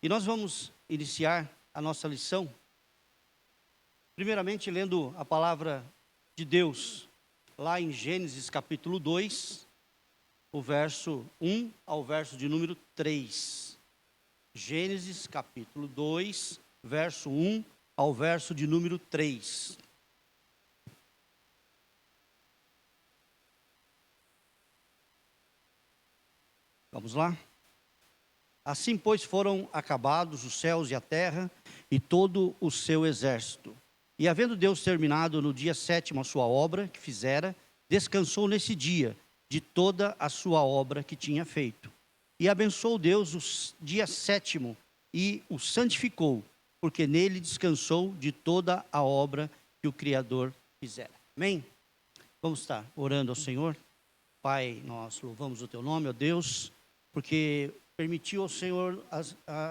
E nós vamos iniciar a nossa lição, primeiramente lendo a palavra de Deus, lá em Gênesis capítulo 2, o verso 1 ao verso de número 3. Gênesis capítulo 2, verso 1 ao verso de número 3. Vamos lá? Assim, pois, foram acabados os céus e a terra e todo o seu exército. E havendo Deus terminado no dia 7º a sua obra que fizera, descansou nesse dia de toda a sua obra que tinha feito. E abençoou Deus o dia 7º e o santificou, porque nele descansou de toda a obra que o Criador fizera. Amém? Vamos estar orando ao Senhor. Pai, nós louvamos o teu nome, ó Deus, porque permitiu ao Senhor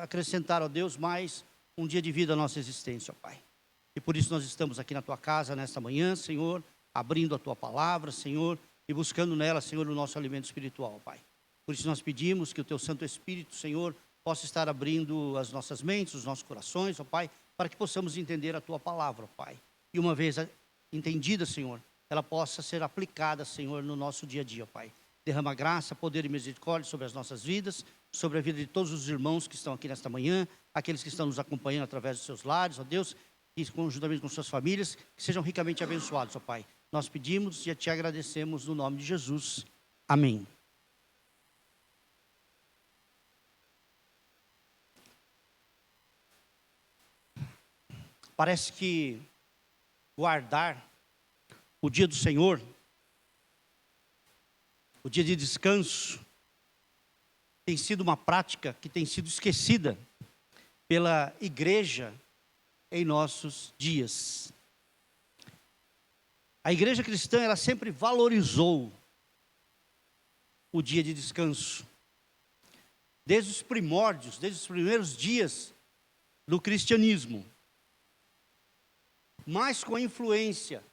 acrescentar, ó Deus, mais um dia de vida à nossa existência, ó Pai. E por isso nós estamos aqui na tua casa nesta manhã, Senhor, abrindo a tua palavra, Senhor, e buscando nela, Senhor, o nosso alimento espiritual, Pai. Por isso nós pedimos que o teu Santo Espírito, Senhor, possa estar abrindo as nossas mentes, os nossos corações, ó Pai, para que possamos entender a tua palavra, ó Pai. E uma vez entendida, Senhor, ela possa ser aplicada, Senhor, no nosso dia a dia, ó Pai. Derrama graça, poder e misericórdia sobre as nossas vidas, sobre a vida de todos os irmãos que estão aqui nesta manhã, aqueles que estão nos acompanhando através dos seus lares, ó Deus, e conjuntamente com suas famílias, que sejam ricamente abençoados, ó Pai. Nós pedimos e te agradecemos no nome de Jesus. Amém. Parece que guardar o dia do Senhor, o dia de descanso, tem sido uma prática que tem sido esquecida pela igreja em nossos dias. A igreja cristã, ela sempre valorizou o dia de descanso. Desde os primórdios, desde os primeiros dias do cristianismo. Mas com a influência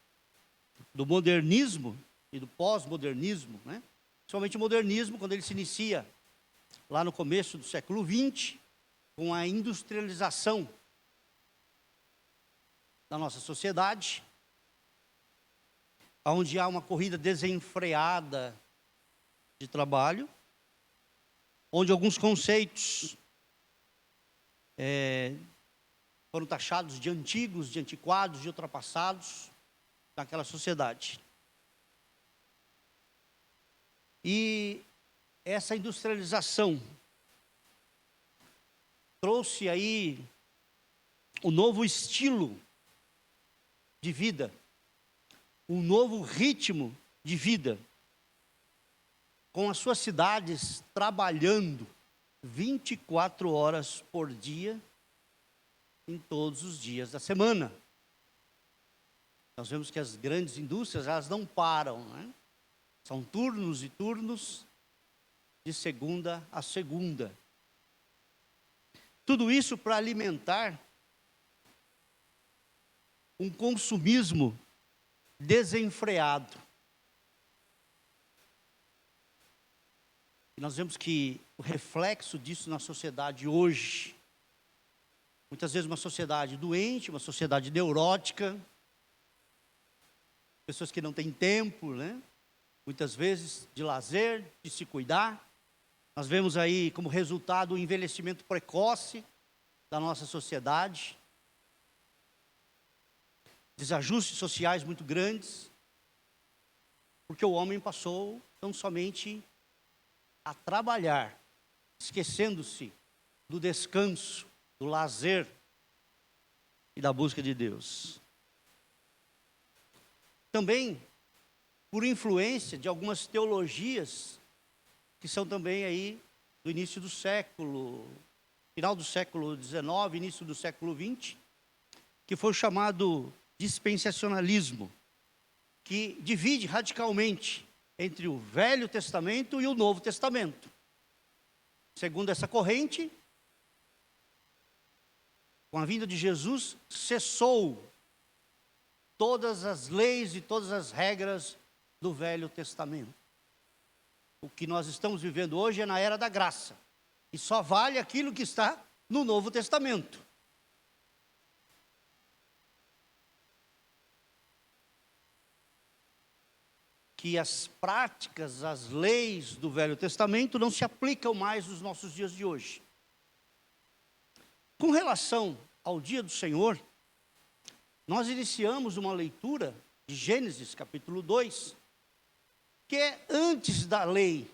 do modernismo e do pós-modernismo, né? Principalmente o modernismo, quando ele se inicia lá no começo do século XX, com a industrialização da nossa sociedade, onde há uma corrida desenfreada de trabalho, onde alguns conceitos foram taxados de antigos, de antiquados, de ultrapassados naquela sociedade. E essa industrialização trouxe aí um novo estilo de vida, um novo ritmo de vida, com as suas cidades trabalhando 24 horas por dia, em todos os dias da semana. Nós vemos que as grandes indústrias, elas não param, né? São turnos e turnos, de segunda a segunda. Tudo isso para alimentar um consumismo desenfreado. E nós vemos que o reflexo disso na sociedade hoje, muitas vezes uma sociedade doente, uma sociedade neurótica, pessoas que não têm tempo, né? Muitas vezes de lazer, de se cuidar. Nós vemos aí como resultado o envelhecimento precoce da nossa sociedade, desajustes sociais muito grandes, porque o homem passou tão somente a trabalhar, esquecendo-se do descanso, do lazer e da busca de Deus. Também por influência de algumas teologias que são também aí do início do século, final do século XIX, início do século XX, que foi chamado dispensacionalismo, que divide radicalmente entre o Velho Testamento e o Novo Testamento. Segundo essa corrente, com a vinda de Jesus, cessou todas as leis e todas as regras do Velho Testamento. O que nós estamos vivendo hoje é na era da graça. E só vale aquilo que está no Novo Testamento. Que as práticas, as leis do Velho Testamento não se aplicam mais nos nossos dias de hoje. Com relação ao dia do Senhor, nós iniciamos uma leitura de Gênesis capítulo 2, que é antes da lei.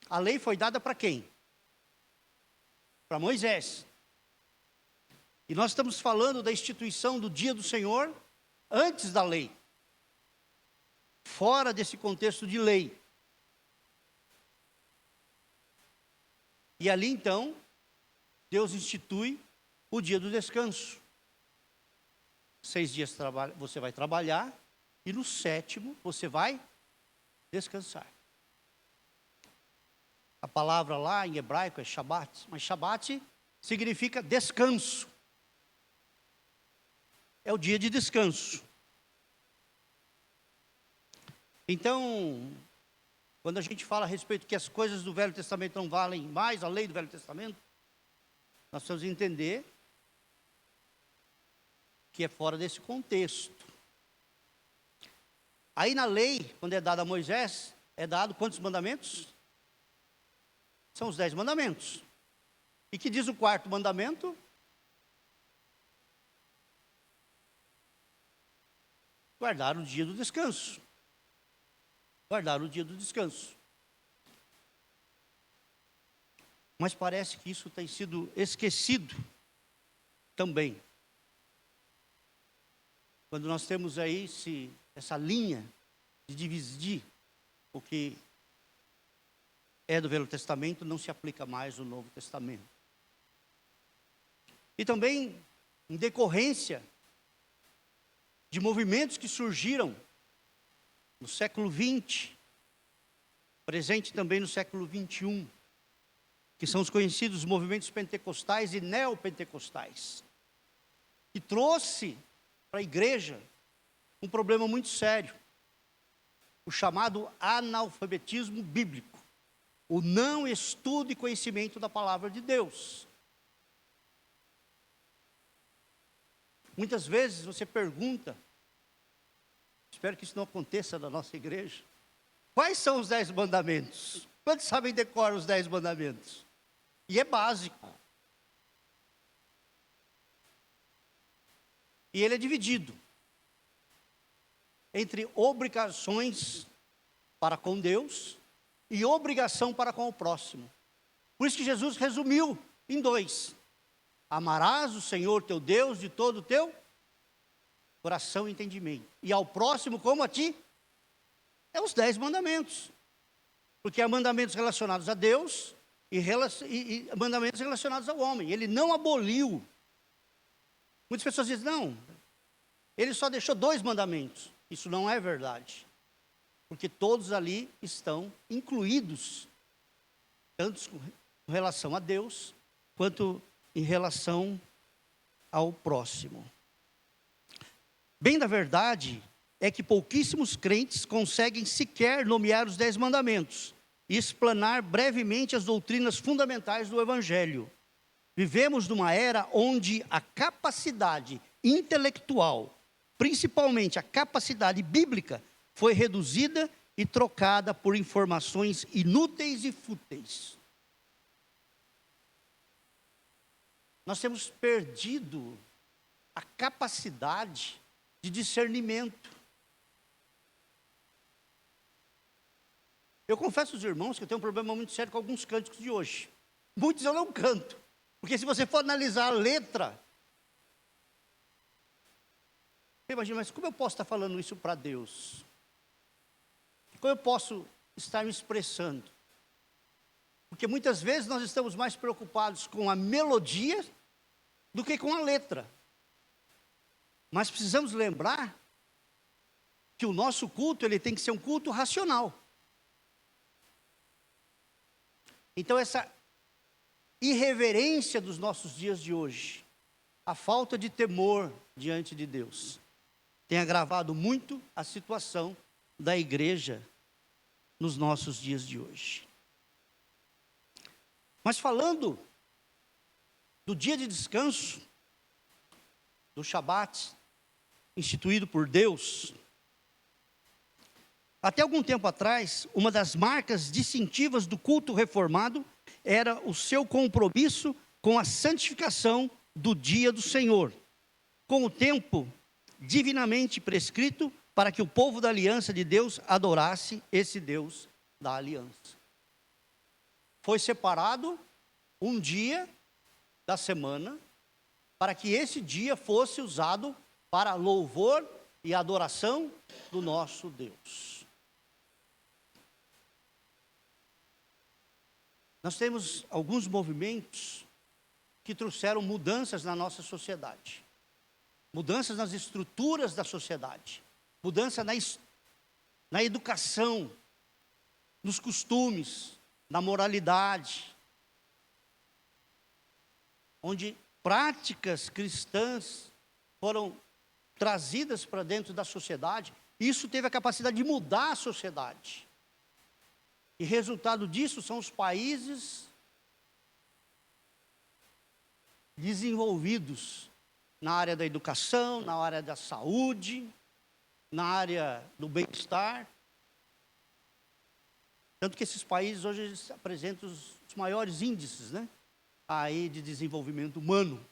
A lei foi dada para quem? Para Moisés. E nós estamos falando da instituição do dia do Senhor antes da lei. Fora desse contexto de lei. E ali então, Deus institui o dia do descanso. 6 dias você vai trabalhar e no 7º você vai descansar. A palavra lá em hebraico é Shabat, mas Shabat significa descanso. É o dia de descanso. Então, quando a gente fala a respeito que as coisas do Velho Testamento não valem mais, a lei do Velho Testamento, nós precisamos entender que é fora desse contexto. Aí na lei, quando é dada a Moisés, é dado quantos mandamentos? São os 10 mandamentos. E que diz o 4º mandamento? Guardar o dia do descanso. Guardar o dia do descanso. Mas parece que isso tem sido esquecido também. Quando nós temos aí essa linha de dividir o que é do Velho Testamento, não se aplica mais no Novo Testamento. E também, em decorrência de movimentos que surgiram no século XX, presente também no século XXI, que são os conhecidos movimentos pentecostais e neopentecostais, que trouxe para a igreja um problema muito sério, o chamado analfabetismo bíblico, o não estudo e conhecimento da palavra de Deus. Muitas vezes você pergunta, espero que isso não aconteça na nossa igreja, quais são os 10 mandamentos? Quantos sabem decorar os 10 mandamentos? E é básico. E ele é dividido entre obrigações para com Deus e obrigação para com o próximo. Por isso que Jesus resumiu em 2. Amarás o Senhor teu Deus de todo o teu coração e entendimento. E ao próximo como a ti. É os 10 mandamentos. Porque há mandamentos relacionados a Deus e mandamentos relacionados ao homem. Ele não aboliu. Muitas pessoas dizem, não, ele só deixou 2 mandamentos. Isso não é verdade. Porque todos ali estão incluídos, tanto com relação a Deus, quanto em relação ao próximo. Bem da verdade é que pouquíssimos crentes conseguem sequer nomear os 10 mandamentos e explanar brevemente as doutrinas fundamentais do Evangelho. Vivemos numa era onde a capacidade intelectual, principalmente a capacidade bíblica, foi reduzida e trocada por informações inúteis e fúteis. Nós temos perdido a capacidade de discernimento. Eu confesso aos irmãos que eu tenho um problema muito sério com alguns cânticos de hoje. Muitos eu não canto, porque se você for analisar a letra, você imagina, mas como eu posso estar falando isso para Deus? Como eu posso estar me expressando? Porque muitas vezes nós estamos mais preocupados com a melodia do que com a letra. Mas precisamos lembrar que o nosso culto ele tem que ser um culto racional. Então essa irreverência dos nossos dias de hoje, a falta de temor diante de Deus, tem agravado muito a situação da igreja nos nossos dias de hoje. Mas falando do dia de descanso, do Shabat, instituído por Deus. Até algum tempo atrás, uma das marcas distintivas do culto reformado era o seu compromisso com a santificação do dia do Senhor, com o tempo divinamente prescrito para que o povo da aliança de Deus adorasse esse Deus da aliança. Foi separado um dia da semana para que esse dia fosse usado para louvor e adoração do nosso Deus. Nós temos alguns movimentos que trouxeram mudanças na nossa sociedade, mudanças nas estruturas da sociedade, mudança na educação, nos costumes, na moralidade, onde práticas cristãs foram trazidas para dentro da sociedade. Isso teve a capacidade de mudar a sociedade. E resultado disso são os países desenvolvidos na área da educação, na área da saúde, na área do bem-estar. Tanto que esses países hoje eles apresentam os maiores índices, aí de desenvolvimento humano.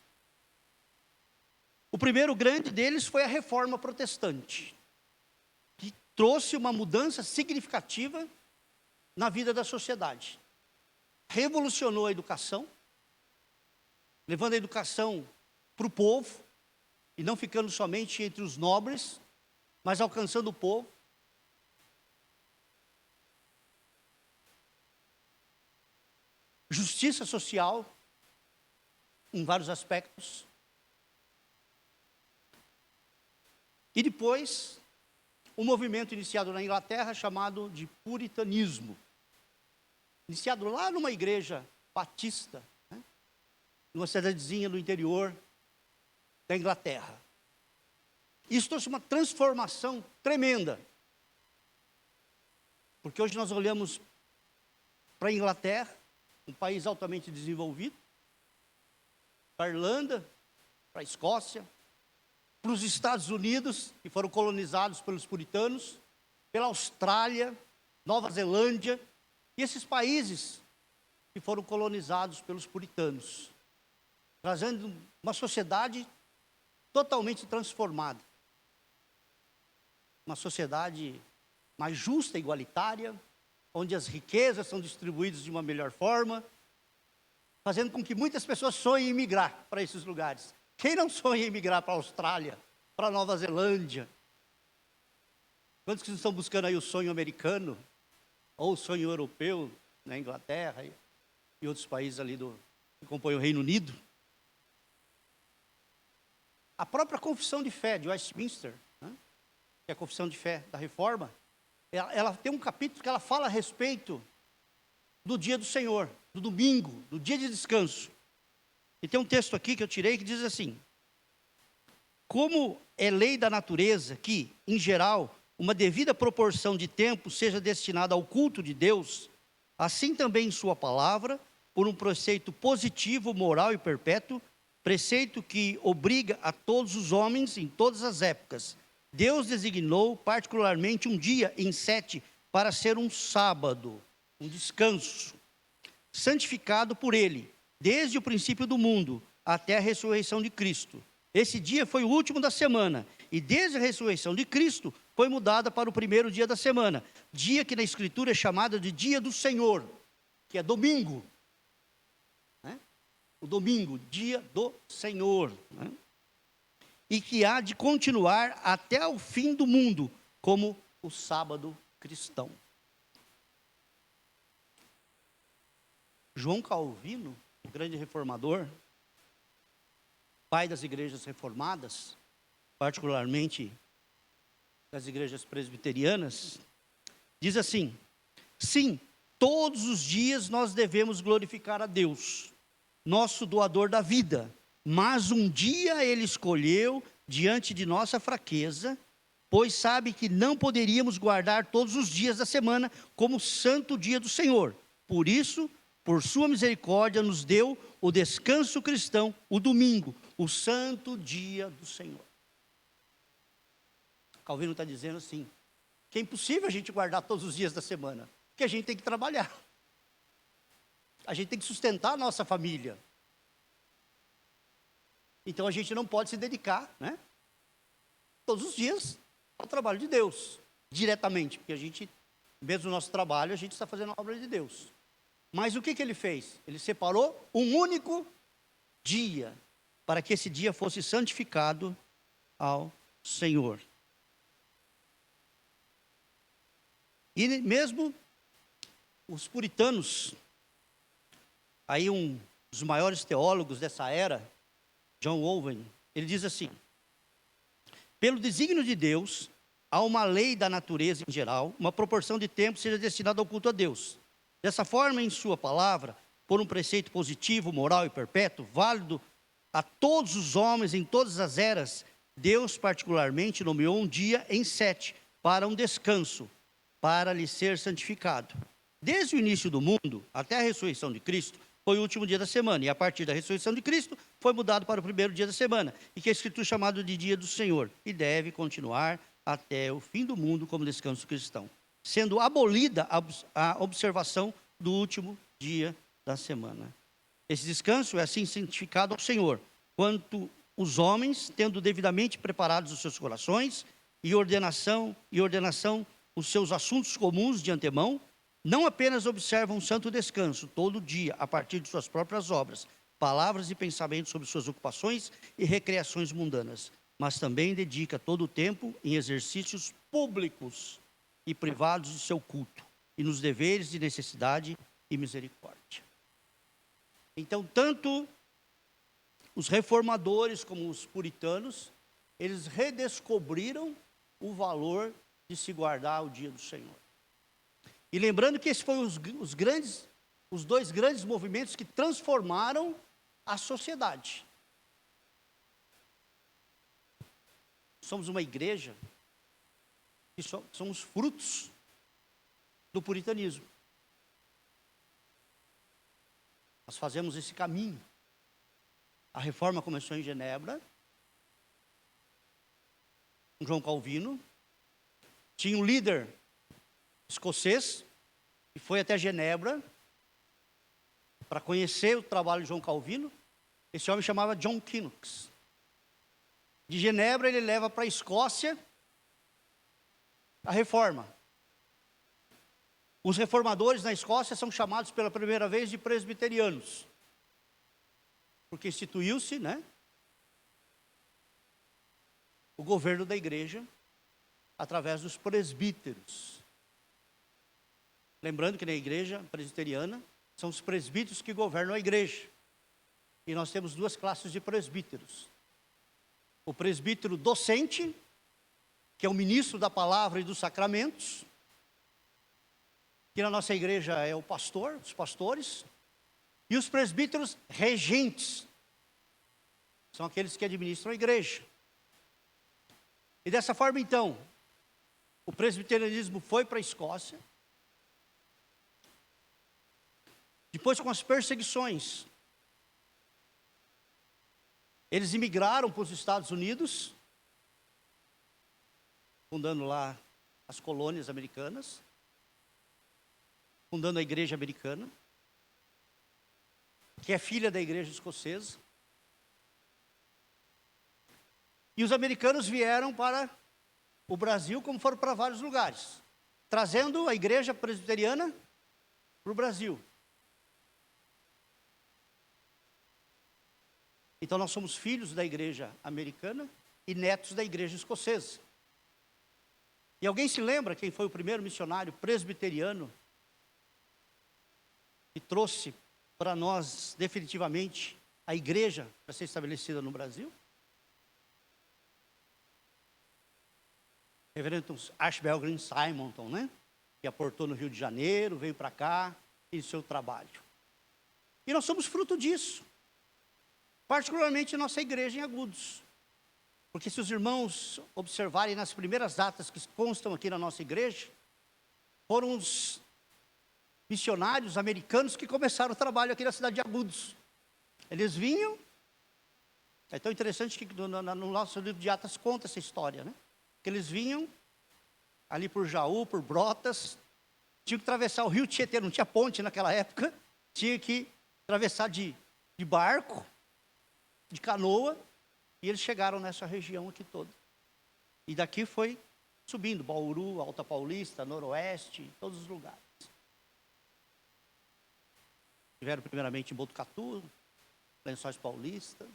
O primeiro grande deles foi a Reforma Protestante, que trouxe uma mudança significativa na vida da sociedade. Revolucionou a educação, levando a educação para o povo, e não ficando somente entre os nobres, mas alcançando o povo. Justiça social, em vários aspectos. E depois, um movimento iniciado na Inglaterra, chamado de puritanismo. Iniciado lá numa igreja batista, numa cidadezinha no interior da Inglaterra. Isso trouxe uma transformação tremenda. Porque hoje nós olhamos para a Inglaterra, um país altamente desenvolvido, para a Irlanda, para a Escócia, para os Estados Unidos, que foram colonizados pelos puritanos, pela Austrália, Nova Zelândia, e esses países que foram colonizados pelos puritanos, trazendo uma sociedade totalmente transformada. Uma sociedade mais justa, igualitária, onde as riquezas são distribuídas de uma melhor forma, fazendo com que muitas pessoas sonhem em migrar para esses lugares. Quem não sonha em migrar para a Austrália, para a Nova Zelândia? Quantos que estão buscando aí o sonho americano, ou o sonho europeu, na Inglaterra e outros países ali que compõem o Reino Unido? A própria confissão de fé de Westminster, que é a confissão de fé da Reforma, ela tem um capítulo que ela fala a respeito do dia do Senhor, do domingo, do dia de descanso. E tem um texto aqui que eu tirei que diz assim: como é lei da natureza que, em geral, uma devida proporção de tempo seja destinada ao culto de Deus, assim também em sua palavra, por um preceito positivo, moral e perpétuo, preceito que obriga a todos os homens em todas as épocas. Deus designou particularmente um dia em 7 para ser um sábado, um descanso, santificado por Ele, desde o princípio do mundo até a ressurreição de Cristo. Esse dia foi o último da semana, e desde a ressurreição de Cristo foi mudada para o primeiro dia da semana, dia que na Escritura é chamado de dia do Senhor, que é domingo. O domingo, dia do Senhor. E que há de continuar até o fim do mundo, como o sábado cristão. João Calvino, o grande reformador, pai das igrejas reformadas, particularmente das igrejas presbiterianas, diz assim: sim, todos os dias nós devemos glorificar a Deus, nosso doador da vida, mas um dia Ele escolheu diante de nossa fraqueza, pois sabe que não poderíamos guardar todos os dias da semana como santo dia do Senhor. Por isso, por sua misericórdia, nos deu o descanso cristão, o domingo, o santo dia do Senhor. Calvino está dizendo assim, que é impossível a gente guardar todos os dias da semana, porque a gente tem que trabalhar. A gente tem que sustentar a nossa família. Então a gente não pode se dedicar, né, todos os dias ao trabalho de Deus, diretamente, porque a gente, mesmo no nosso trabalho, a gente está fazendo a obra de Deus. Mas o que ele fez? Ele separou um único dia, para que esse dia fosse santificado ao Senhor. E mesmo os puritanos, aí um dos maiores teólogos dessa era, John Owen, ele diz assim: pelo desígnio de Deus, há uma lei da natureza em geral, uma proporção de tempo seja destinada ao culto a Deus. Dessa forma, em sua palavra, por um preceito positivo, moral e perpétuo, válido a todos os homens em todas as eras, Deus particularmente nomeou um dia em 7 para um descanso, para lhe ser santificado. Desde o início do mundo até a ressurreição de Cristo, foi o último dia da semana, e a partir da ressurreição de Cristo, foi mudado para o primeiro dia da semana, e que é escrito chamado de dia do Senhor, e deve continuar até o fim do mundo como descanso cristão, sendo abolida a observação do último dia da semana. Esse descanso é assim santificado ao Senhor, quanto os homens, tendo devidamente preparados os seus corações, e ordenação os seus assuntos comuns de antemão, não apenas observam um santo descanso todo dia, a partir de suas próprias obras, palavras e pensamentos sobre suas ocupações e recreações mundanas, mas também dedica todo o tempo em exercícios públicos e privados de seu culto, e nos deveres de necessidade e misericórdia. Então, tanto os reformadores como os puritanos, eles redescobriram o valor de se guardar o dia do Senhor. E lembrando que esses foram os dois grandes movimentos que transformaram a sociedade. Somos uma igreja que somos frutos do puritanismo. Nós fazemos esse caminho. A reforma começou em Genebra, com João Calvino. Tinha um líder escocês que foi até Genebra para conhecer o trabalho de João Calvino. Esse homem chamava John Knox. De Genebra ele leva para a Escócia a reforma. Os reformadores na Escócia são chamados pela primeira vez de presbiterianos, porque instituiu-se, né, o governo da igreja através dos presbíteros. Lembrando que na igreja presbiteriana são os presbíteros que governam a igreja. E nós temos duas classes de presbíteros. O presbítero docente, que é o ministro da palavra e dos sacramentos, que na nossa igreja é o pastor, os pastores, e os presbíteros regentes, são aqueles que administram a igreja. E dessa forma, então, o presbiterianismo foi para a Escócia. Depois, com as perseguições, eles imigraram para os Estados Unidos, fundando lá as colônias americanas, fundando a igreja americana, que é filha da igreja escocesa. E os americanos vieram para o Brasil, como foram para vários lugares, trazendo a igreja presbiteriana para o Brasil. Então nós somos filhos da igreja americana e netos da igreja escocesa. E alguém se lembra quem foi o primeiro missionário presbiteriano que trouxe para nós definitivamente a igreja para ser estabelecida no Brasil? Reverendo Ashbel Green Simonton, né? Que aportou no Rio de Janeiro, veio para cá, iniciou o trabalho. E nós somos fruto disso. Particularmente nossa igreja em Agudos. Porque se os irmãos observarem nas primeiras datas que constam aqui na nossa igreja, foram os missionários americanos que começaram o trabalho aqui na cidade de Agudos. Eles vinham, é tão interessante que no nosso livro de Atos conta essa história, né? Que eles vinham ali por Jaú, por Brotas, tinham que atravessar o rio Tietê, não tinha ponte naquela época, tinha que atravessar de barco, de canoa, e eles chegaram nessa região aqui toda. E daqui foi subindo, Bauru, Alta Paulista, Noroeste, todos os lugares. Estiveram primeiramente em Botucatu, Lençóis Paulista.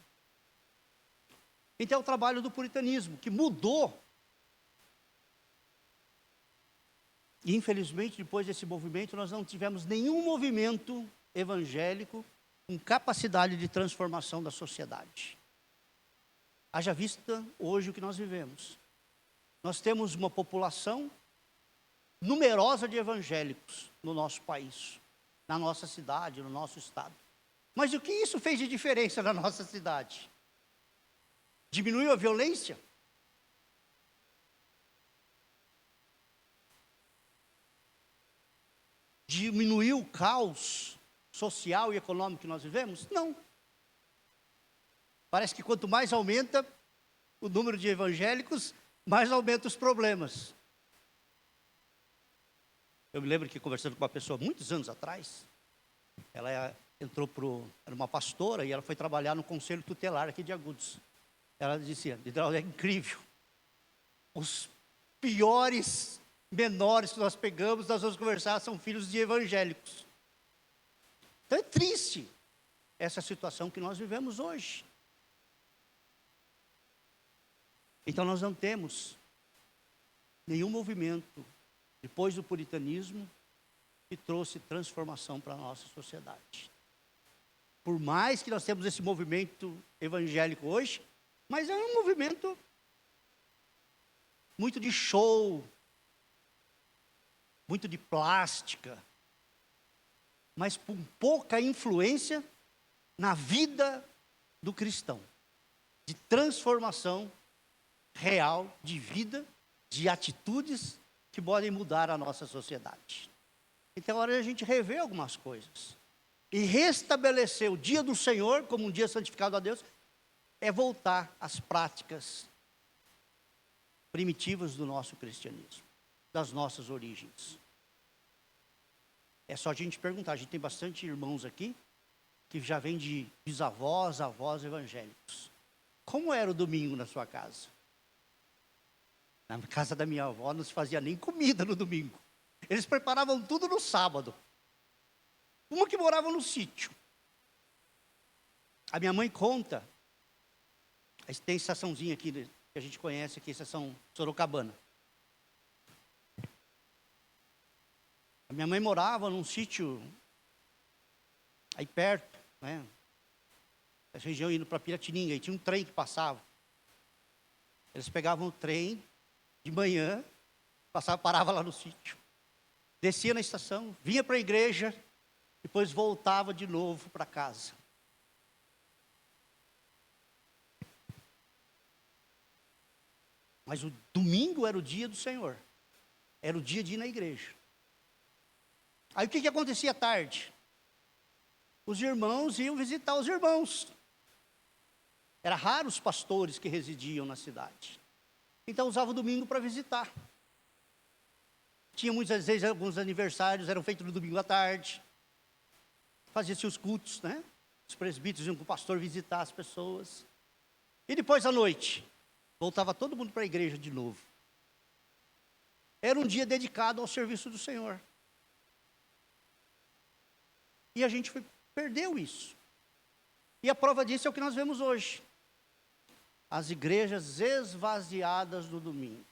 Então é o trabalho do puritanismo, que mudou. E infelizmente, depois desse movimento, nós não tivemos nenhum movimento evangélico com capacidade de transformação da sociedade. Haja vista hoje o que nós vivemos. Nós temos uma população numerosa de evangélicos no nosso país, na nossa cidade, no nosso estado. Mas o que isso fez de diferença na nossa cidade? Diminuiu a violência? Diminuiu o caos social e econômico que nós vivemos? Não. Parece que quanto mais aumenta o número de evangélicos, mais aumenta os problemas. Eu me lembro que conversando com uma pessoa muitos anos atrás, ela era uma pastora e ela foi trabalhar no conselho tutelar aqui de Agudos. Ela dizia, é incrível, os piores menores que nós pegamos, nós vamos conversar, são filhos de evangélicos. Então é triste essa situação que nós vivemos hoje. Então nós não temos nenhum movimento, depois do puritanismo, que trouxe transformação para a nossa sociedade. Por mais que nós temos esse movimento evangélico hoje, mas é um movimento muito de show, muito de plástica, mas com pouca influência na vida do cristão, de transformação real de vida, de atitudes que podem mudar a nossa sociedade. Então é hora de a gente rever algumas coisas. E restabelecer o dia do Senhor como um dia santificado a Deus, é voltar às práticas primitivas do nosso cristianismo, das nossas origens. É só a gente perguntar, a gente tem bastante irmãos aqui, que já vêm de bisavós, avós evangélicos. Como era o domingo na sua casa? Na casa da minha avó não se fazia nem comida no domingo. Eles preparavam tudo no sábado. Uma que morava no sítio. A minha mãe conta, tem estaçãozinha aqui, que a gente conhece aqui, estação Sorocabana. A minha mãe morava num sítio aí perto, né? Essa região indo para Piratininga, e tinha um trem que passava. Eles pegavam o trem de manhã, parava lá no sítio, descia na estação, vinha para a igreja, depois voltava de novo para casa. Mas o domingo era o dia do Senhor, era o dia de ir na igreja. Aí o que acontecia à tarde? Os irmãos iam visitar os irmãos. Era raro os pastores que residiam na cidade. Então usava o domingo para visitar. Tinha muitas vezes alguns aniversários, eram feitos no domingo à tarde. Fazia-se os cultos, né? Os presbíteros iam com o pastor visitar as pessoas. E depois à noite, voltava todo mundo para a igreja de novo. Era um dia dedicado ao serviço do Senhor. E a gente perdeu isso. E a prova disso é o que nós vemos hoje. As igrejas esvaziadas no domingo.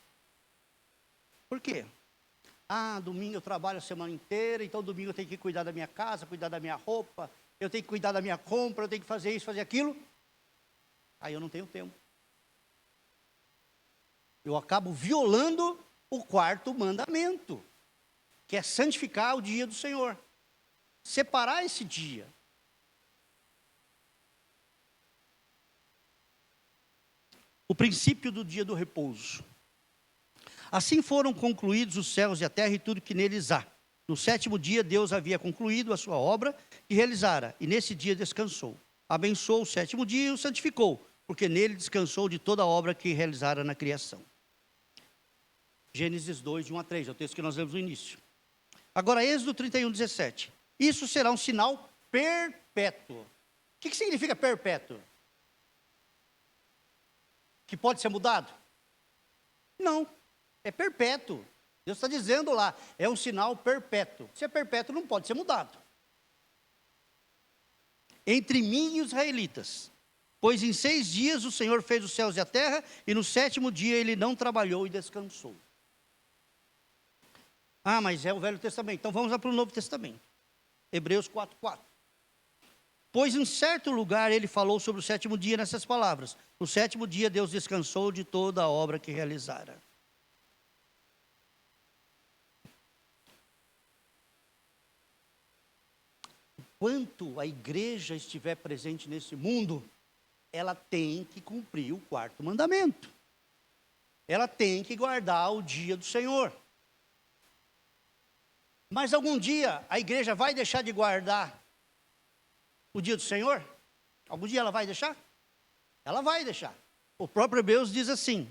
Por quê? Domingo eu trabalho a semana inteira, então domingo eu tenho que cuidar da minha casa, cuidar da minha roupa, eu tenho que cuidar da minha compra, eu tenho que fazer isso, fazer aquilo. Aí eu não tenho tempo. Eu acabo violando o quarto mandamento, que é santificar o dia do Senhor. Separar esse dia. O princípio do dia do repouso. Assim foram concluídos os céus e a terra e tudo que neles há. No sétimo dia, Deus havia concluído a sua obra que realizara, e nesse dia descansou. Abençoou o sétimo dia e o santificou, porque nele descansou de toda a obra que realizara na criação. Gênesis 2, de 1 a 3, é o texto que nós lemos no início. Agora, Êxodo 31, 17. Isso será um sinal perpétuo. O que significa perpétuo? Que pode ser mudado? Não, é perpétuo. Deus está dizendo lá, é um sinal perpétuo. Se é perpétuo, não pode ser mudado. Entre mim e os israelitas. Pois em 6 dias o Senhor fez os céus e a terra, e no sétimo dia ele não trabalhou e descansou. Ah, mas é o Velho Testamento. Então vamos lá para o Novo Testamento. Hebreus 4:4. Pois em certo lugar ele falou sobre o sétimo dia nessas palavras. No sétimo dia Deus descansou de toda a obra que realizara. Enquanto a igreja estiver presente nesse mundo, ela tem que cumprir o quarto mandamento. Ela tem que guardar o dia do Senhor. Mas algum dia a igreja vai deixar de guardar o dia do Senhor? Algum dia ela vai deixar? Ela vai deixar. O próprio Hebreus diz assim: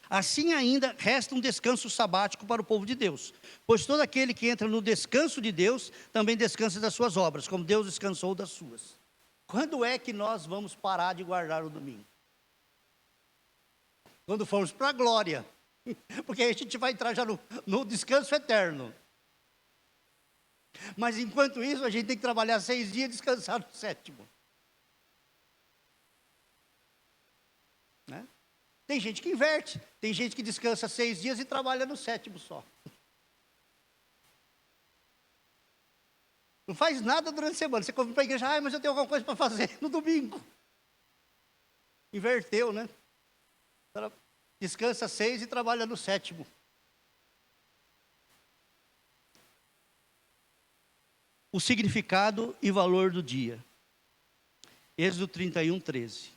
assim ainda resta um descanso sabático para o povo de Deus, pois todo aquele que entra no descanso de Deus, também descansa das suas obras, como Deus descansou das suas. Quando é que nós vamos parar de guardar o domingo? Quando formos para a glória, porque aí a gente vai entrar já no descanso eterno. Mas enquanto isso, a gente tem que trabalhar 6 dias e descansar no sétimo. Né? Tem gente que inverte, tem gente que descansa 6 dias e trabalha no sétimo só. Não faz nada durante a semana. Você convida para a igreja, mas eu tenho alguma coisa para fazer no domingo. Inverteu, né? Descansa 6 e trabalha no sétimo. O significado e valor do dia. Êxodo 31, 13.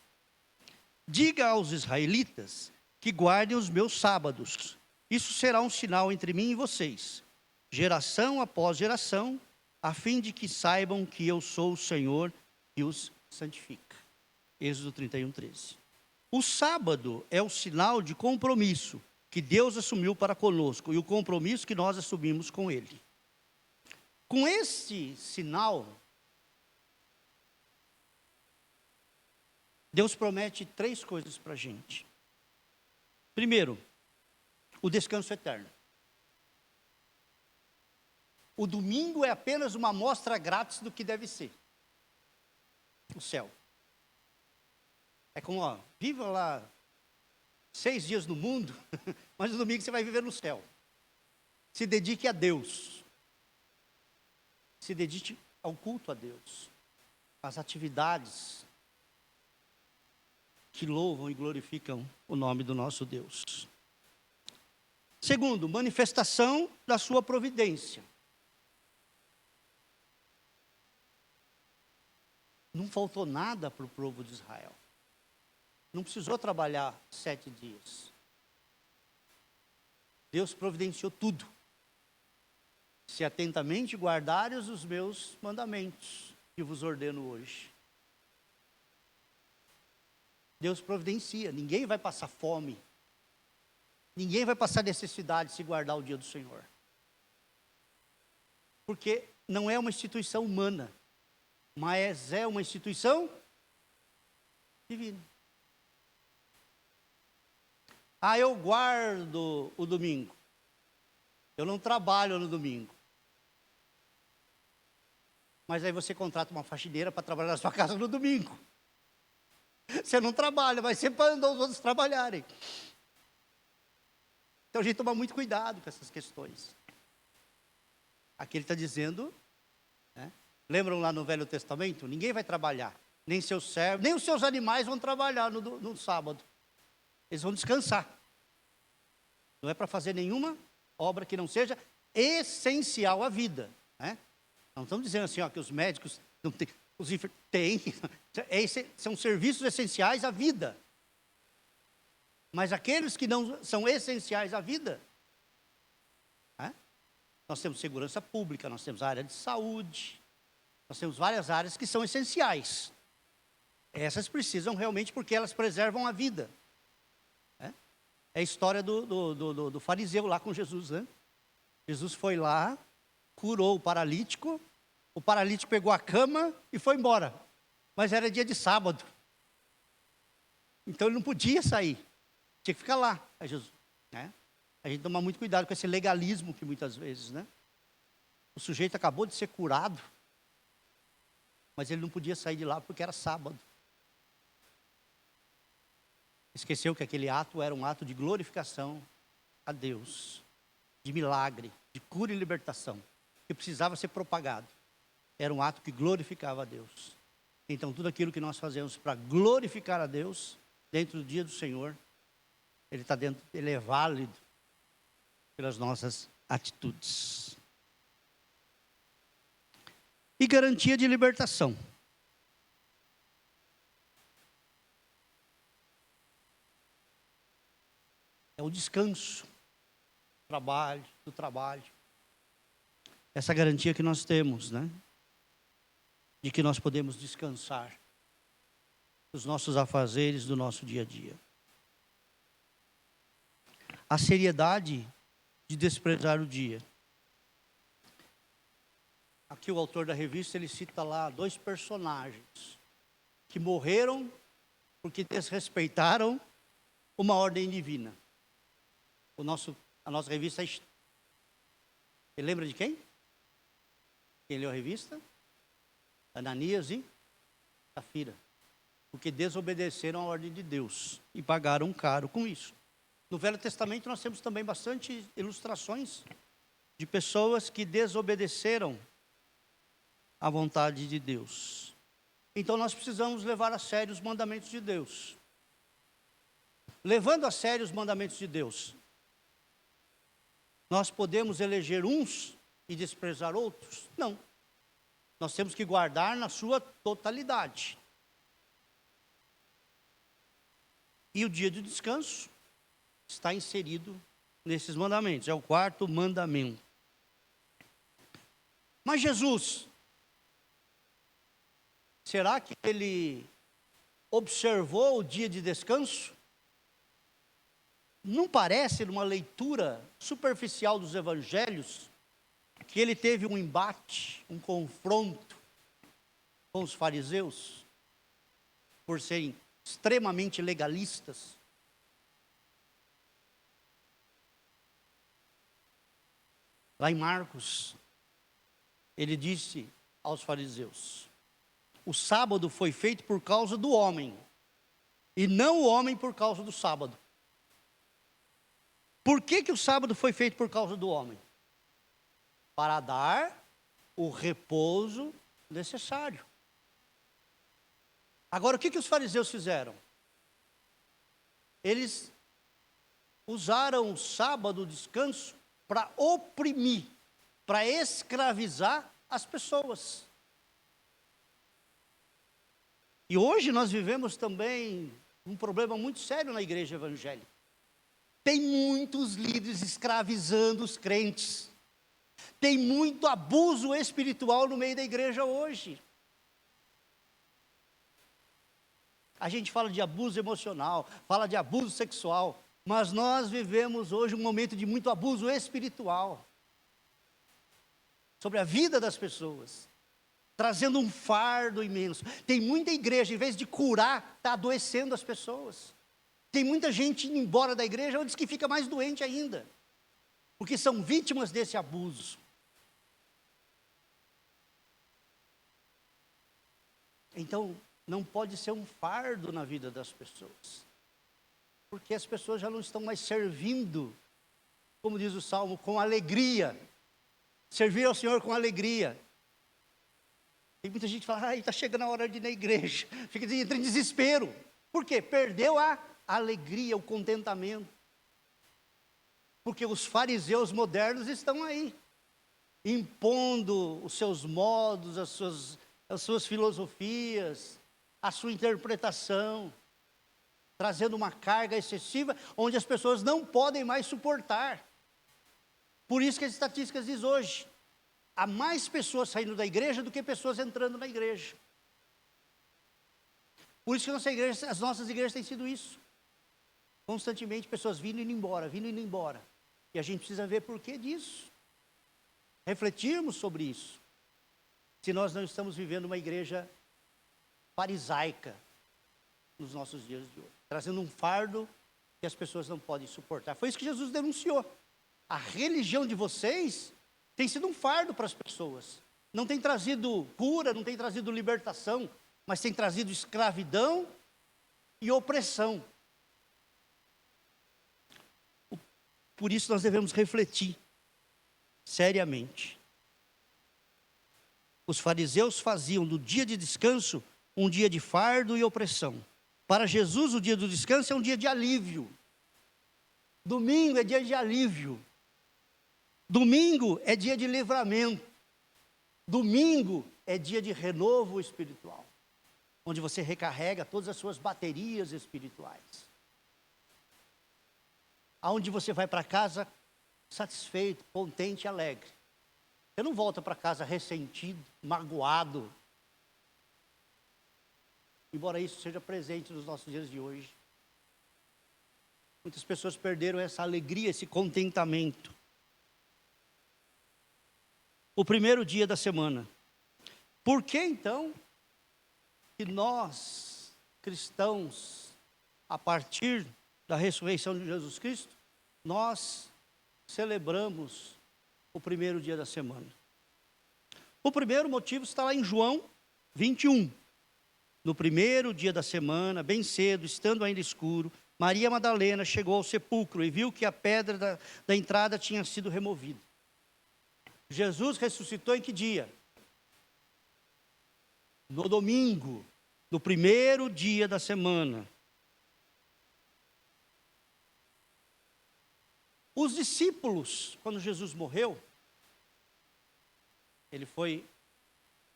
Diga aos israelitas que guardem os meus sábados. Isso será um sinal entre mim e vocês, geração após geração, a fim de que saibam que eu sou o Senhor que os santifica. Êxodo 31, 13. O sábado é o sinal de compromisso que Deus assumiu para conosco e o compromisso que nós assumimos com Ele. Com esse sinal, Deus promete 3 coisas para a gente. Primeiro, o descanso eterno. O domingo é apenas uma amostra grátis do que deve ser. O céu. É como, viva lá 6 dias no mundo, mas no domingo você vai viver no céu. Se dedique a Deus. Se dedique ao culto a Deus. Às atividades que louvam e glorificam o nome do nosso Deus. Segundo, manifestação da sua providência. Não faltou nada para o povo de Israel. Não precisou trabalhar 7 dias. Deus providenciou tudo. Se atentamente guardares os meus mandamentos, que vos ordeno hoje. Deus providencia, ninguém vai passar fome. Ninguém vai passar necessidade se guardar o dia do Senhor. Porque não é uma instituição humana, mas é uma instituição divina. Ah, eu guardo o domingo. Eu não trabalho no domingo. Mas aí você contrata uma faxineira para trabalhar na sua casa no domingo. Você não trabalha, mas você manda os outros trabalharem. Então a gente toma muito cuidado com essas questões. Aqui ele está dizendo, né? Lembram lá no Velho Testamento? Ninguém vai trabalhar, nem seus servos, nem os seus animais vão trabalhar no sábado. Eles vão descansar. Não é para fazer nenhuma obra que não seja essencial à vida, né? Não estamos dizendo assim, ó, que os médicos não têm, os têm, são serviços essenciais à vida. Mas aqueles que não são essenciais à vida, né? Nós temos segurança pública, nós temos a área de saúde, nós temos várias áreas que são essenciais. Essas precisam realmente porque elas preservam a vida. É a história do fariseu lá com Jesus, né? Jesus foi lá, curou o paralítico pegou a cama e foi embora. Mas era dia de sábado. Então ele não podia sair, tinha que ficar lá. Aí Jesus, né? A gente toma muito cuidado com esse legalismo que muitas vezes, né? O sujeito acabou de ser curado, mas ele não podia sair de lá porque era sábado. Esqueceu que aquele ato era um ato de glorificação a Deus, de milagre, de cura e libertação, que precisava ser propagado. Era um ato que glorificava a Deus. Então, tudo aquilo que nós fazemos para glorificar a Deus, dentro do dia do Senhor, ele é válido pelas nossas atitudes. E garantia de libertação. É o descanso, do trabalho. Essa garantia que nós temos, né? De que nós podemos descansar dos nossos afazeres, do nosso dia a dia. A seriedade de desprezar o dia. Aqui o autor da revista, ele cita lá 2 personagens que morreram porque desrespeitaram uma ordem divina. A nossa revista, você lembra de quem? Quem leu a revista? Ananias e Safira. Porque desobedeceram a ordem de Deus e pagaram caro com isso. No Velho Testamento nós temos também bastante ilustrações de pessoas que desobedeceram à vontade de Deus. Então nós precisamos levar a sério os mandamentos de Deus. Levando a sério os mandamentos de Deus, nós podemos eleger uns e desprezar outros? Não. Nós temos que guardar na sua totalidade. E o dia de descanso está inserido nesses mandamentos. É o 4º mandamento. Mas Jesus, será que ele observou o dia de descanso? Não parece, numa leitura superficial dos evangelhos, que ele teve um embate, um confronto com os fariseus, por serem extremamente legalistas? Lá em Marcos, ele disse aos fariseus: o sábado foi feito por causa do homem, e não o homem por causa do sábado. Por que o sábado foi feito por causa do homem? Para dar o repouso necessário. Agora, o que os fariseus fizeram? Eles usaram o sábado, o descanso, para oprimir, para escravizar as pessoas. E hoje nós vivemos também um problema muito sério na igreja evangélica. Tem muitos líderes escravizando os crentes. Tem muito abuso espiritual no meio da igreja hoje. A gente fala de abuso emocional, fala de abuso sexual, mas nós vivemos hoje um momento de muito abuso espiritual sobre a vida das pessoas, trazendo um fardo imenso. Tem muita igreja, em vez de curar, está adoecendo as pessoas. Tem muita gente indo embora da igreja, ou diz que fica mais doente ainda, porque são vítimas desse abuso. Então, não pode ser um fardo na vida das pessoas, porque as pessoas já não estão mais servindo, como diz o Salmo, com alegria. Servir ao Senhor com alegria. Tem muita gente que fala: está chegando a hora de ir na igreja. Entra em desespero. Por quê? Perdeu a alegria, o contentamento. Porque os fariseus modernos estão aí, impondo os seus modos, as suas filosofias, a sua interpretação, trazendo uma carga excessiva, onde as pessoas não podem mais suportar. Por isso que as estatísticas dizem hoje, há mais pessoas saindo da igreja do que pessoas entrando na igreja. Por isso que as nossas igrejas têm sido isso. Constantemente pessoas vindo e indo embora, vindo e indo embora. E a gente precisa ver por que disso. Refletirmos sobre isso. Se nós não estamos vivendo uma igreja farisaica nos nossos dias de hoje. Trazendo um fardo que as pessoas não podem suportar. Foi isso que Jesus denunciou. A religião de vocês tem sido um fardo para as pessoas. Não tem trazido cura, não tem trazido libertação, mas tem trazido escravidão e opressão. Por isso nós devemos refletir seriamente. Os fariseus faziam do dia de descanso um dia de fardo e opressão. Para Jesus, o dia do descanso é um dia de alívio. Domingo é dia de alívio. Domingo é dia de livramento. Domingo é dia de renovo espiritual, onde você recarrega todas as suas baterias espirituais. Aonde você vai para casa satisfeito, contente e alegre. Você não volta para casa ressentido, magoado. Embora isso seja presente nos nossos dias de hoje. Muitas pessoas perderam essa alegria, esse contentamento. O primeiro dia da semana. Por que então que nós, cristãos, a partir da ressurreição de Jesus Cristo, nós celebramos o primeiro dia da semana? O primeiro motivo está lá em João 21. No primeiro dia da semana, bem cedo, estando ainda escuro, Maria Madalena chegou ao sepulcro e viu que a pedra da entrada tinha sido removida. Jesus ressuscitou em que dia? No domingo, no primeiro dia da semana. Os discípulos, quando Jesus morreu, ele foi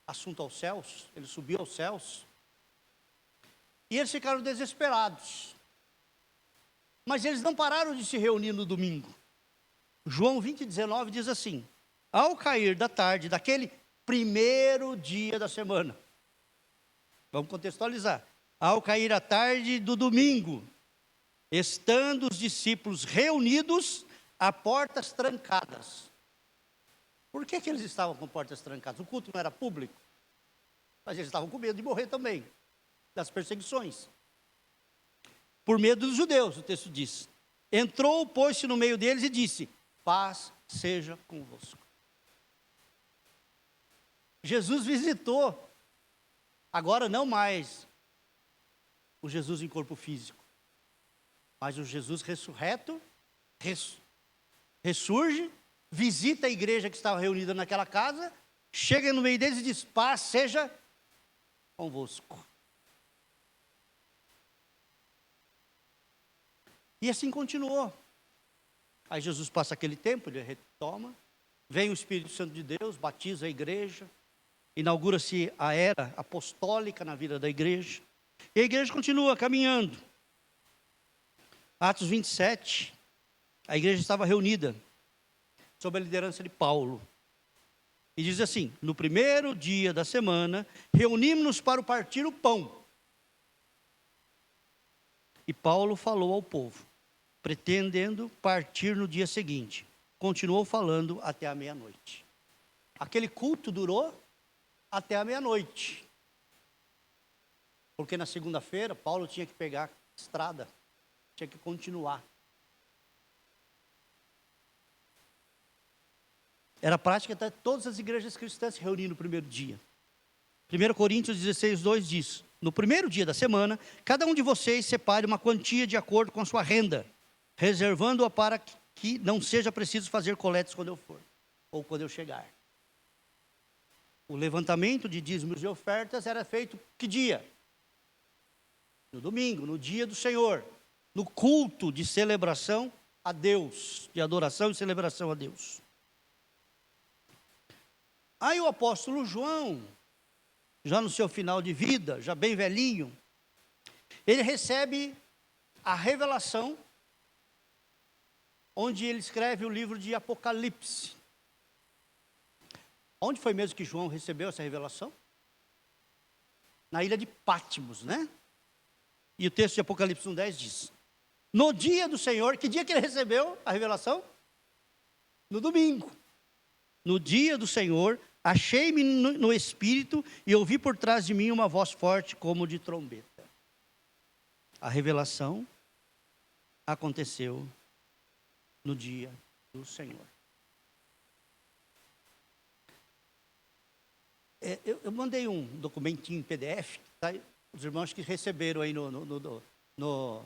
assunto aos céus, ele subiu aos céus, e eles ficaram desesperados. Mas eles não pararam de se reunir no domingo. João 20:19 diz assim: ao cair da tarde daquele primeiro dia da semana. Vamos contextualizar. Ao cair a tarde do domingo, estando os discípulos reunidos a portas trancadas. Por que eles estavam com portas trancadas? O culto não era público, mas eles estavam com medo de morrer também, das perseguições. Por medo dos judeus, o texto diz. Entrou, pôs-se no meio deles e disse: paz seja convosco. Jesus visitou, agora não mais o Jesus em corpo físico, mas o Jesus ressurreto, ressurge, visita a igreja que estava reunida naquela casa, chega no meio deles e diz: paz seja convosco. E assim continuou. Aí Jesus passa aquele tempo, ele retoma, vem o Espírito Santo de Deus, batiza a igreja, inaugura-se a era apostólica na vida da igreja, e a igreja continua caminhando. Atos 27, a igreja estava reunida, sob a liderança de Paulo, e diz assim: no primeiro dia da semana, reunimos-nos para o partir o pão. E Paulo falou ao povo, pretendendo partir no dia seguinte. Continuou falando até a meia-noite. Aquele culto durou até a meia-noite. Porque na segunda-feira, Paulo tinha que pegar a estrada, tinha que continuar. Era prática até todas as igrejas cristãs se reunirem no primeiro dia. 1 Coríntios 16:2 diz: no primeiro dia da semana, cada um de vocês separe uma quantia de acordo com a sua renda, reservando-a para que não seja preciso fazer coletas quando eu for, ou quando eu chegar. O levantamento de dízimos e ofertas era feito que dia? No domingo, no dia do Senhor, no culto de celebração a Deus, de adoração e celebração a Deus. Aí o apóstolo João, já no seu final de vida, já bem velhinho, ele recebe a revelação, onde ele escreve o livro de Apocalipse. Onde foi mesmo que João recebeu essa revelação? Na ilha de Patmos, né? E o texto de Apocalipse 1:10 diz: no dia do Senhor, que dia que ele recebeu a revelação? No domingo. No dia do Senhor, achei-me no Espírito e ouvi por trás de mim uma voz forte como de trombeta. A revelação aconteceu no dia do Senhor. Eu mandei um documentinho em PDF, tá? Os irmãos que receberam aí no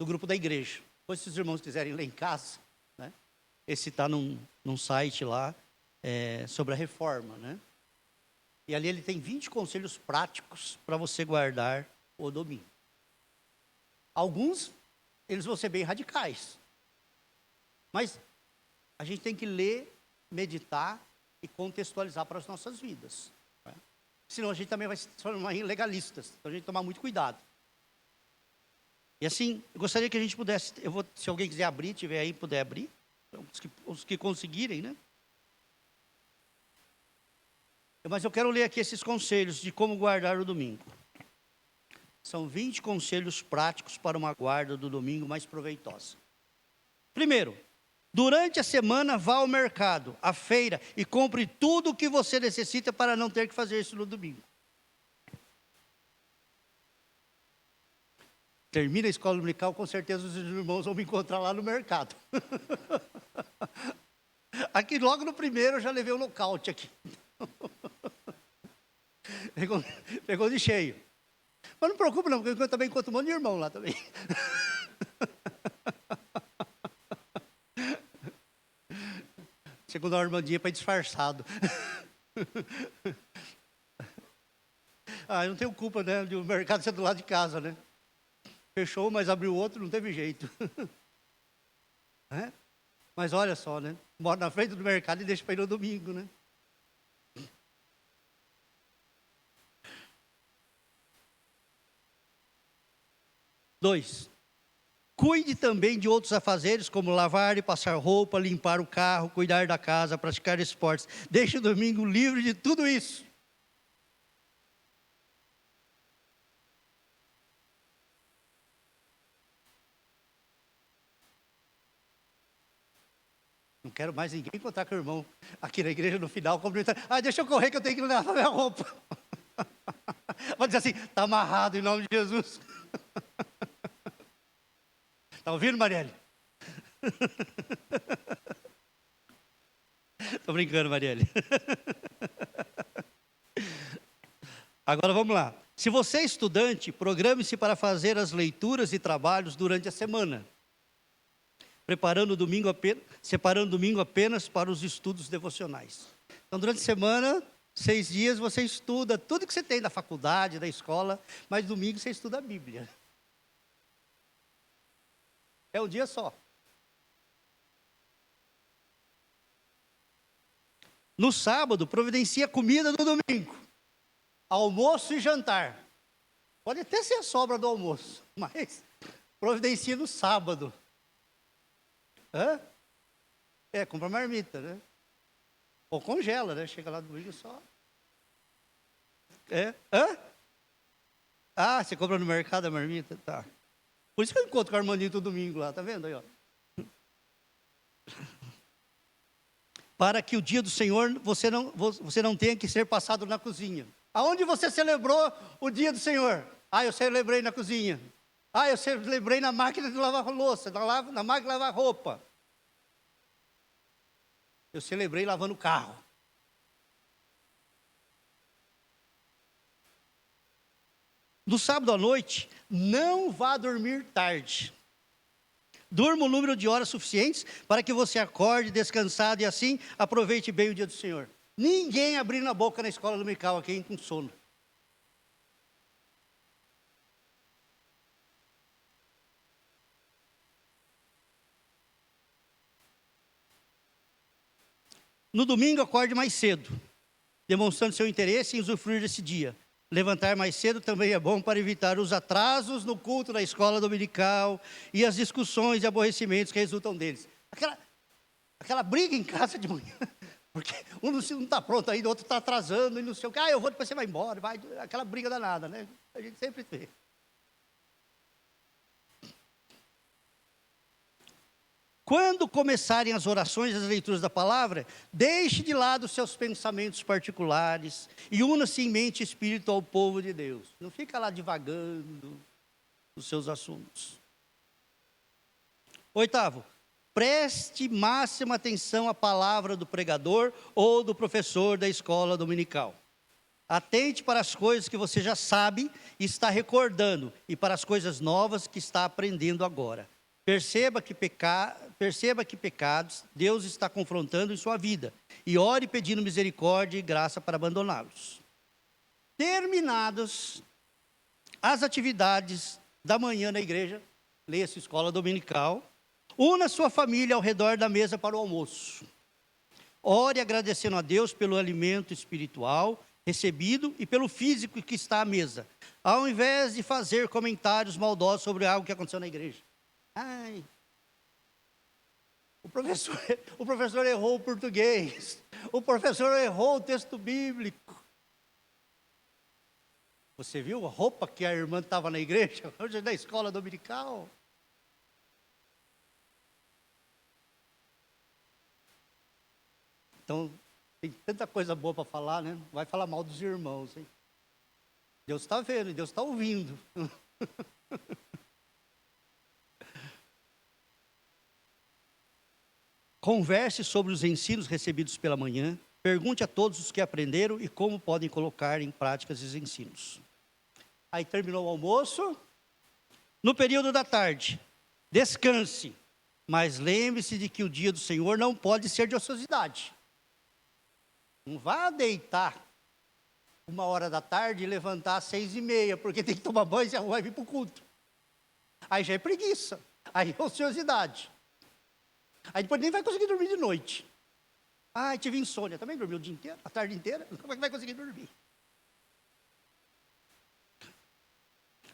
grupo da igreja. Depois, se os irmãos quiserem ler em casa, né? Esse está num site lá, sobre a reforma, né? E ali ele tem 20 conselhos práticos para você guardar o domingo. Alguns, eles vão ser bem radicais. Mas a gente tem que ler, meditar e contextualizar para as nossas vidas. Né? Senão a gente também vai se transformar em legalistas. Então a gente tem que tomar muito cuidado. E assim, eu gostaria que a gente pudesse, se alguém quiser abrir, tiver aí, puder abrir. Os que conseguirem, né? Mas eu quero ler aqui esses conselhos de como guardar o domingo. São 20 conselhos práticos para uma guarda do domingo mais proveitosa. Primeiro, durante a semana vá ao mercado, à feira e compre tudo o que você necessita para não ter que fazer isso no domingo. Termina a escola dominical, com certeza os irmãos vão me encontrar lá no mercado. Aqui logo no primeiro eu já levei o nocaute aqui. Pegou de cheio. Mas não preocupe não, porque eu também encontro um monte de irmão lá também. Segundo a Armandinha, para disfarçado. Eu não tenho culpa, né, de o mercado ser do lado de casa, né? Fechou, mas abriu outro, não teve jeito. Mas olha só, né? Mora na frente do mercado e deixa para ir no domingo, né? Dois, cuide também de outros afazeres, como lavar e passar roupa, limpar o carro, cuidar da casa, praticar esportes. Deixe o domingo livre de tudo isso. Não quero mais ninguém encontrar com o irmão aqui na igreja no final, cumprimentar. Deixa eu correr que eu tenho que lavar minha roupa. Pode dizer assim, está amarrado em nome de Jesus. Está ouvindo, Marielle? Estou brincando, Marielle. Agora vamos lá. Se você é estudante, programe-se para fazer as leituras e trabalhos durante a semana, separando o domingo apenas para os estudos devocionais. Então, durante a semana, 6 dias, você estuda tudo que você tem da faculdade, da escola, mas domingo você estuda a Bíblia. É um dia só. No sábado, providencia comida no domingo. Almoço e jantar. Pode até ser a sobra do almoço, mas providencia no sábado. Compra marmita, né? Ou congela, né? Chega lá no domingo só. Você compra no mercado a marmita? Tá. Por isso que eu encontro com o Armandinho todo domingo lá, tá vendo aí, ó? Para que o dia do Senhor você não tenha que ser passado na cozinha. Aonde você celebrou o dia do Senhor? Eu celebrei na cozinha. Eu celebrei na máquina de lavar louça, na máquina de lavar roupa. Eu celebrei lavando o carro. No sábado à noite, não vá dormir tarde. Durma o número de horas suficientes para que você acorde descansado e assim aproveite bem o dia do Senhor. Ninguém abrindo a boca na escola dominical aqui com sono. No domingo, acorde mais cedo, demonstrando seu interesse em usufruir desse dia. Levantar mais cedo também é bom para evitar os atrasos no culto da escola dominical e as discussões e aborrecimentos que resultam deles. Aquela briga em casa de manhã, porque um não está pronto ainda, o outro está atrasando, e não sei o que. Eu vou, depois você vai embora, aquela briga danada, né? A gente sempre vê. Quando começarem as orações e as leituras da palavra, deixe de lado os seus pensamentos particulares e una-se em mente e espírito ao povo de Deus. Não fica lá divagando os seus assuntos. 8º, preste máxima atenção à palavra do pregador ou do professor da escola dominical. Atente para as coisas que você já sabe e está recordando, e para as coisas novas que está aprendendo agora. Perceba que pecados Deus está confrontando em sua vida, e ore pedindo misericórdia e graça para abandoná-los. Terminadas as atividades da manhã na igreja, leia-se escola dominical, una sua família ao redor da mesa para o almoço. Ore agradecendo a Deus pelo alimento espiritual recebido e pelo físico que está à mesa, ao invés de fazer comentários maldosos sobre algo que aconteceu na igreja. O professor errou o português, o professor errou o texto bíblico. Você viu a roupa que a irmã estava na igreja, hoje na escola dominical? Então, tem tanta coisa boa para falar, né? Não vai falar mal dos irmãos, hein? Deus está vendo, Deus está ouvindo. Converse sobre os ensinos recebidos pela manhã. Pergunte a todos os que aprenderam e como podem colocar em prática esses ensinos. Aí terminou o almoço. No período da tarde, descanse. Mas lembre-se de que o dia do Senhor não pode ser de ociosidade. Não vá deitar 1h da tarde e levantar às 6h30, porque tem que tomar banho e vai vir para o culto. Aí já é preguiça, aí é ociosidade. Aí depois nem vai conseguir dormir de noite. Tive insônia, também dormiu o dia inteiro, a tarde inteira, como é que vai conseguir dormir?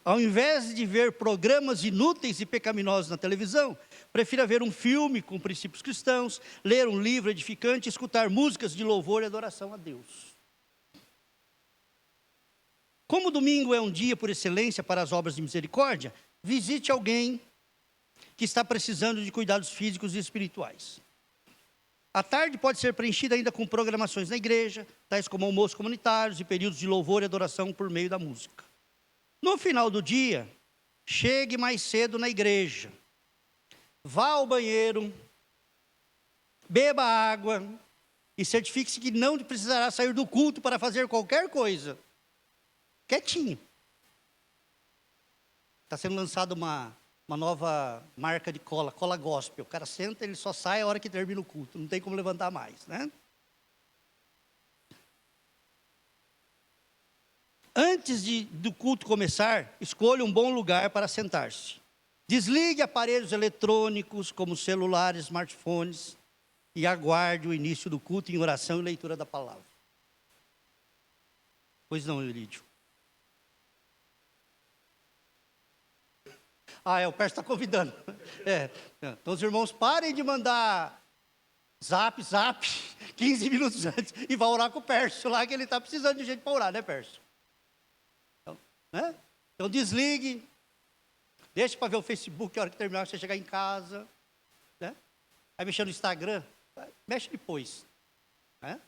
Ao invés de ver programas inúteis e pecaminosos na televisão, prefira ver um filme com princípios cristãos, ler um livro edificante e escutar músicas de louvor e adoração a Deus. Como o domingo é um dia por excelência para as obras de misericórdia, visite alguém que está precisando de cuidados físicos e espirituais. A tarde pode ser preenchida ainda com programações na igreja, tais como almoços comunitários e períodos de louvor e adoração por meio da música. No final do dia, chegue mais cedo na igreja, vá ao banheiro, beba água e certifique-se que não precisará sair do culto para fazer qualquer coisa. Quietinho. Está sendo lançada uma nova marca de cola gospel. O cara senta, ele só sai a hora que termina o culto, não tem como levantar mais, né? Antes do culto começar, escolha um bom lugar para sentar-se. Desligue aparelhos eletrônicos, como celulares, smartphones, e aguarde o início do culto em oração e leitura da palavra. Pois não, Eurídio? O Pércio está convidando. Então os irmãos parem de mandar zap, 15 minutos antes, e vá orar com o Pércio lá, que ele está precisando de gente para orar, né, Pércio? Então desligue, deixe para ver o Facebook a hora que terminar, você chegar em casa, né? Vai mexer no Instagram, mexe depois, né?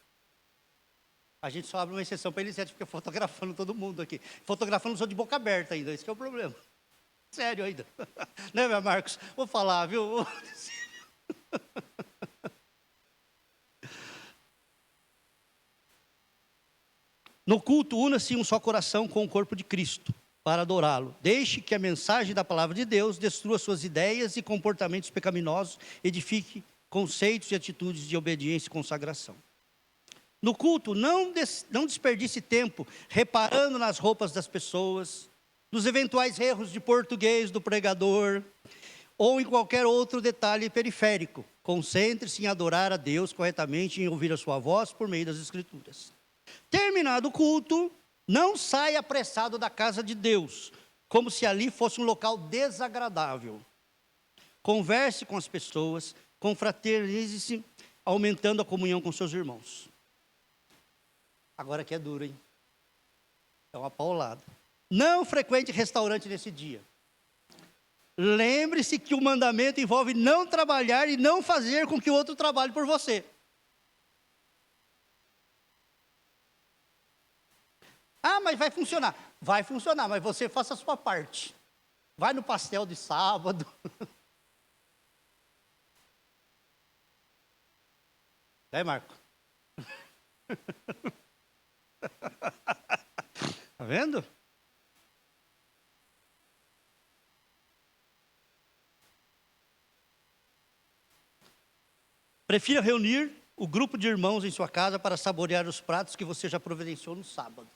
A gente só abre uma exceção para eles, fica fotografando todo mundo aqui. Fotografando só de boca aberta ainda, esse que é o problema. Sério ainda. Né, meu Marcos? Vou falar, viu? No culto, una-se um só coração com o corpo de Cristo, para adorá-lo. Deixe que a mensagem da palavra de Deus destrua suas ideias e comportamentos pecaminosos, edifique conceitos e atitudes de obediência e consagração. No culto, não desperdice tempo reparando nas roupas das pessoas, nos eventuais erros de português do pregador, ou em qualquer outro detalhe periférico. Concentre-se em adorar a Deus corretamente e em ouvir a sua voz por meio das Escrituras. Terminado o culto, não saia apressado da casa de Deus, como se ali fosse um local desagradável. Converse com as pessoas, confraternize-se, aumentando a comunhão com seus irmãos. Agora que é duro, hein? É uma paulada. Não frequente restaurante nesse dia. Lembre-se que o mandamento envolve não trabalhar e não fazer com que o outro trabalhe por você. Ah, mas vai funcionar. Vai funcionar, mas você faça a sua parte. Vai no pastel de sábado. É, Marco? Tá vendo? Prefira reunir o grupo de irmãos em sua casa para saborear os pratos que você já providenciou no sábado.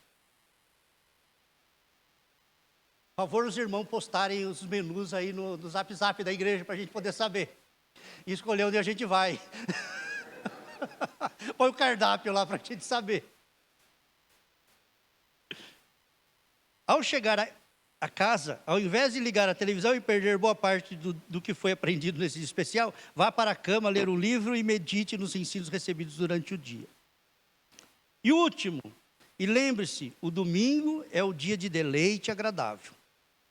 Por favor, os irmãos postarem os menus aí no Zap Zap da igreja para a gente poder saber. E escolher onde a gente vai. Põe o cardápio lá para a gente saber. Ao chegar a casa, ao invés de ligar a televisão e perder boa parte do que foi aprendido nesse dia especial, vá para a cama, ler um livro e medite nos ensinos recebidos durante o dia. E último, e lembre-se, o domingo é o dia de deleite agradável.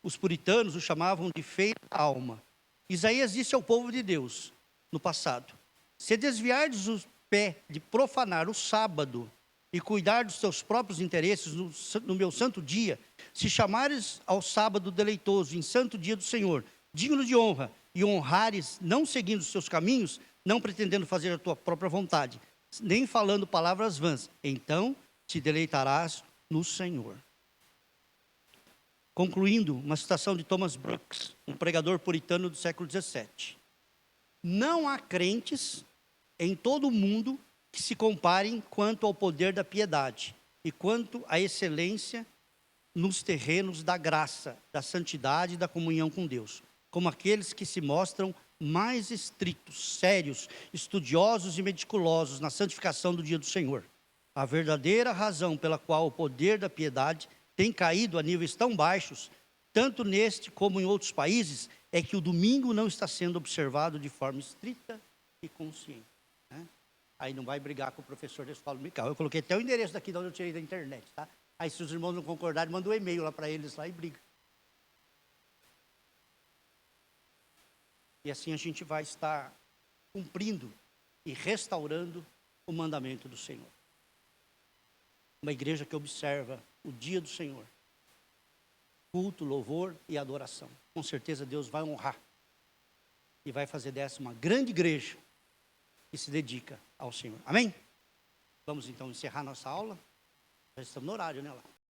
Os puritanos o chamavam de feira da alma. Isaías disse ao povo de Deus, no passado: se desviardes o pé de profanar o sábado e cuidar dos teus próprios interesses no meu santo dia, se chamares ao sábado deleitoso em santo dia do Senhor, digno de honra, e honrares não seguindo os seus caminhos, não pretendendo fazer a tua própria vontade, nem falando palavras vãs, então te deleitarás no Senhor. Concluindo, uma citação de Thomas Brooks, um pregador puritano do século XVII. Não há crentes em todo o mundo que se comparem quanto ao poder da piedade e quanto à excelência nos terrenos da graça, da santidade e da comunhão com Deus, como aqueles que se mostram mais estritos, sérios, estudiosos e meticulosos na santificação do dia do Senhor. A verdadeira razão pela qual o poder da piedade tem caído a níveis tão baixos, tanto neste como em outros países, é que o domingo não está sendo observado de forma estrita e consciente. Né? Aí não vai brigar com o professor da escola dominical. Eu coloquei até o endereço daqui de onde eu tirei da internet, tá? Aí se os irmãos não concordarem, manda um e-mail lá para eles lá e briga. E assim a gente vai estar cumprindo e restaurando o mandamento do Senhor. Uma igreja que observa o dia do Senhor. Culto, louvor e adoração. Com certeza Deus vai honrar. E vai fazer dessa uma grande igreja que se dedica ao Senhor. Amém? Vamos então encerrar nossa aula. Já estamos no horário, né, lá?